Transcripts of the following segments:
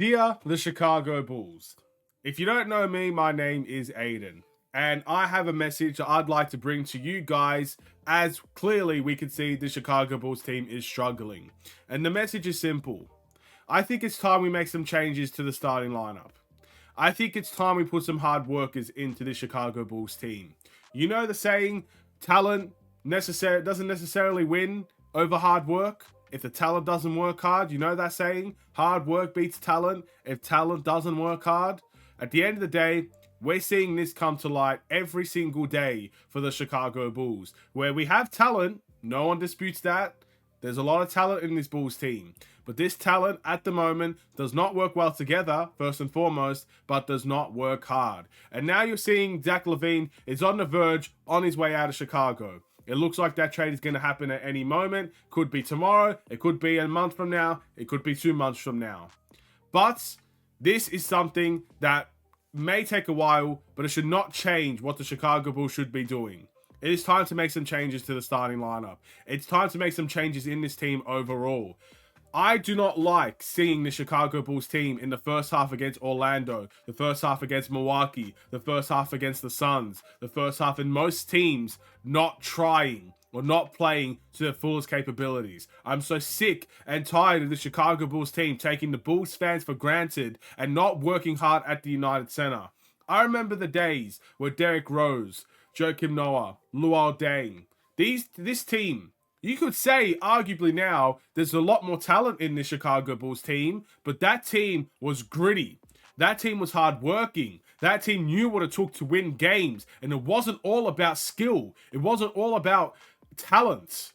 Dear the Chicago Bulls, if you don't know me, my name is Aiden, and I have a message that I'd like to bring to you guys, as clearly we can see the Chicago Bulls team is struggling. And the message is simple. I think it's time we make some changes to the starting lineup. I think it's time we put some hard workers into the Chicago Bulls team. You know the saying, talent doesn't necessarily win over hard work. If the talent doesn't work hard, you know that saying, hard work beats talent. If talent doesn't work hard, at the end of the day, we're seeing this come to light every single day for the Chicago Bulls, where we have talent. No one disputes that. There's a lot of talent in this Bulls team. But this talent at the moment does not work well together, first and foremost, but does not work hard. And now you're seeing Zach LaVine is on the verge, on his way out of Chicago. It looks like that trade is going to happen at any moment. Could be tomorrow. It could be a month from now. It could be 2 months from now. But this is something that may take a while, but it should not change what the Chicago Bulls should be doing. It is time to make some changes to the starting lineup. It's time to make some changes in this team overall. I do not like seeing the Chicago Bulls team in the first half against Orlando, the first half against Milwaukee, the first half against the Suns, the first half in most teams not trying or not playing to their fullest capabilities. I'm so sick and tired of the Chicago Bulls team taking the Bulls fans for granted and not working hard at the United Center. I remember the days where Derrick Rose, Joakim Noah, Luol Deng, this team, you could say, arguably now, there's a lot more talent in the Chicago Bulls team, but that team was gritty. That team was hardworking. That team knew what it took to win games, and it wasn't all about skill. It wasn't all about talent.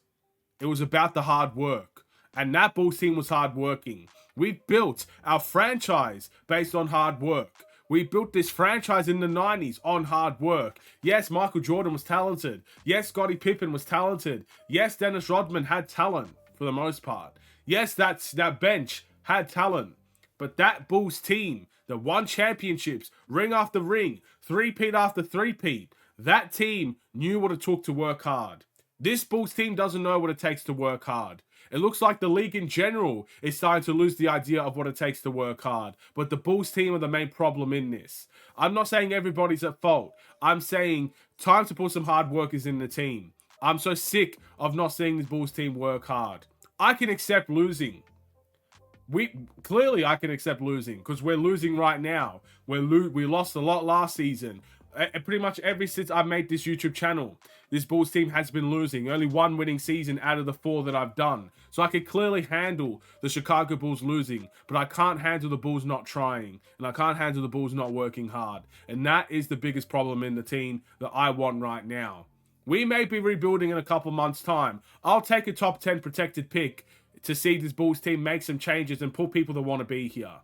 It was about the hard work, and that Bulls team was hardworking. We built our franchise based on hard work. We built this franchise in the 90s on hard work. Yes, Michael Jordan was talented. Yes, Scottie Pippen was talented. Yes, Dennis Rodman had talent for the most part. Yes, that bench had talent. But that Bulls team that won championships, ring after ring, three-peat after three-peat, that team knew what it took to work hard. This Bulls team doesn't know what it takes to work hard. It looks like the league in general is starting to lose the idea of what it takes to work hard. But the Bulls team are the main problem in this. I'm not saying everybody's at fault. I'm saying time to put some hard workers in the team. I'm so sick of not seeing this Bulls team work hard. I can accept losing. I can accept losing because we're losing right now. We lost a lot last season. Pretty much ever since I made this YouTube channel, this Bulls team has been losing. Only one winning season out of the 4 that I've done. So I can clearly handle the Chicago Bulls losing, but I can't handle the Bulls not trying, and I can't handle the Bulls not working hard. And that is the biggest problem in the team that I want right now. We may be rebuilding in a couple months' time. I'll take a top 10 protected pick to see this Bulls team make some changes and pull people that want to be here.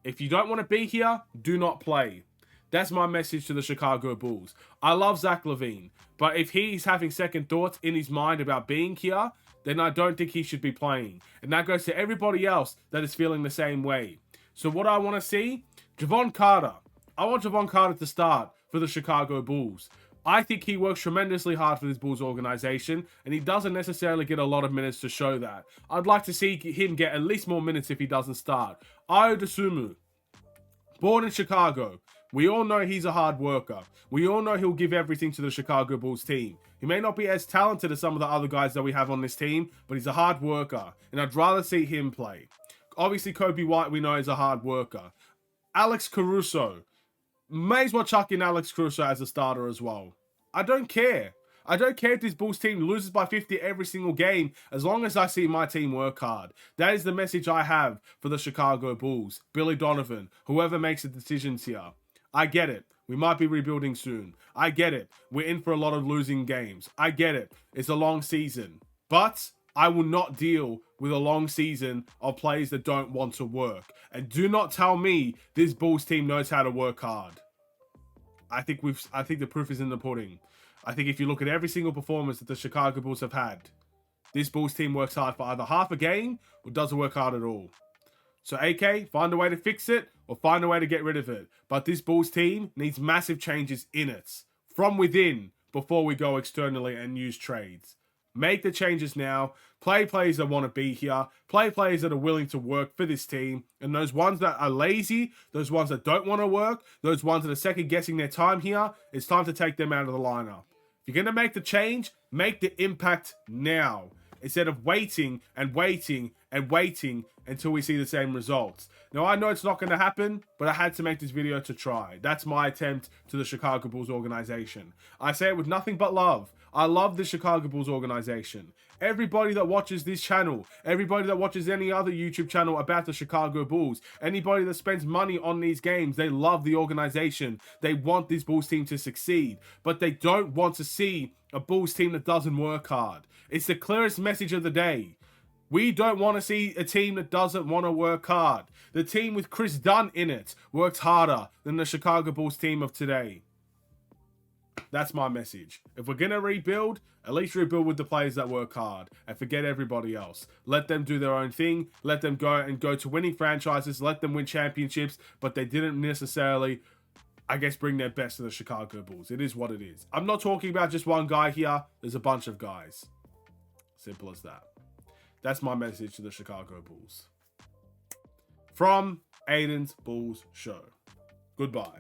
If you don't want to be here, do not play. That's my message to the Chicago Bulls. I love Zach LaVine, but if he's having second thoughts in his mind about being here, then I don't think he should be playing. And that goes to everybody else that is feeling the same way. So what I want to see, Jevon Carter. I want Jevon Carter to start for the Chicago Bulls. I think he works tremendously hard for this Bulls organization, and he doesn't necessarily get a lot of minutes to show that. I'd like to see him get at least more minutes if he doesn't start. Ayo Dosunmu, born in Chicago. We all know he's a hard worker. We all know he'll give everything to the Chicago Bulls team. He may not be as talented as some of the other guys that we have on this team, but he's a hard worker, and I'd rather see him play. Obviously, Kobe White we know is a hard worker. Alex Caruso. May as well chuck in Alex Caruso as a starter as well. I don't care. I don't care if this Bulls team loses by 50 every single game, as long as I see my team work hard. That is the message I have for the Chicago Bulls. Billy Donovan, whoever makes the decisions here. I get it. We might be rebuilding soon. I get it. We're in for a lot of losing games. I get it. It's a long season. But I will not deal with a long season of players that don't want to work. And do not tell me this Bulls team knows how to work hard. I think the proof is in the pudding. I think if you look at every single performance that the Chicago Bulls have had, this Bulls team works hard for either half a game or doesn't work hard at all. So AK, find a way to fix it or find a way to get rid of it. But this Bulls team needs massive changes in it from within before we go externally and use trades. Make the changes now. Play players that want to be here. Play players that are willing to work for this team. And those ones that are lazy, those ones that don't want to work, those ones that are second guessing their time here, it's time to take them out of the lineup. If you're going to make the change, make the impact now, instead of waiting and waiting and waiting until we see the same results. Now, I know it's not going to happen, but I had to make this video to try. That's my attempt to the Chicago Bulls organization. I say it with nothing but love. I love the Chicago Bulls organization. Everybody that watches this channel, everybody that watches any other YouTube channel about the Chicago Bulls, anybody that spends money on these games, they love the organization. They want this Bulls team to succeed, but they don't want to see a Bulls team that doesn't work hard. It's the clearest message of the day. We don't want to see a team that doesn't want to work hard. The team with Chris Dunn in it works harder than the Chicago Bulls team of today. That's my message. If we're going to rebuild, at least rebuild with the players that work hard and forget everybody else. Let them do their own thing. Let them go to winning franchises. Let them win championships, but they didn't necessarily, I guess, bring their best to the Chicago Bulls. It is what it is. I'm not talking about just one guy here. There's a bunch of guys. Simple as that. That's my message to the Chicago Bulls. From Aiden's Bulls Show. Goodbye.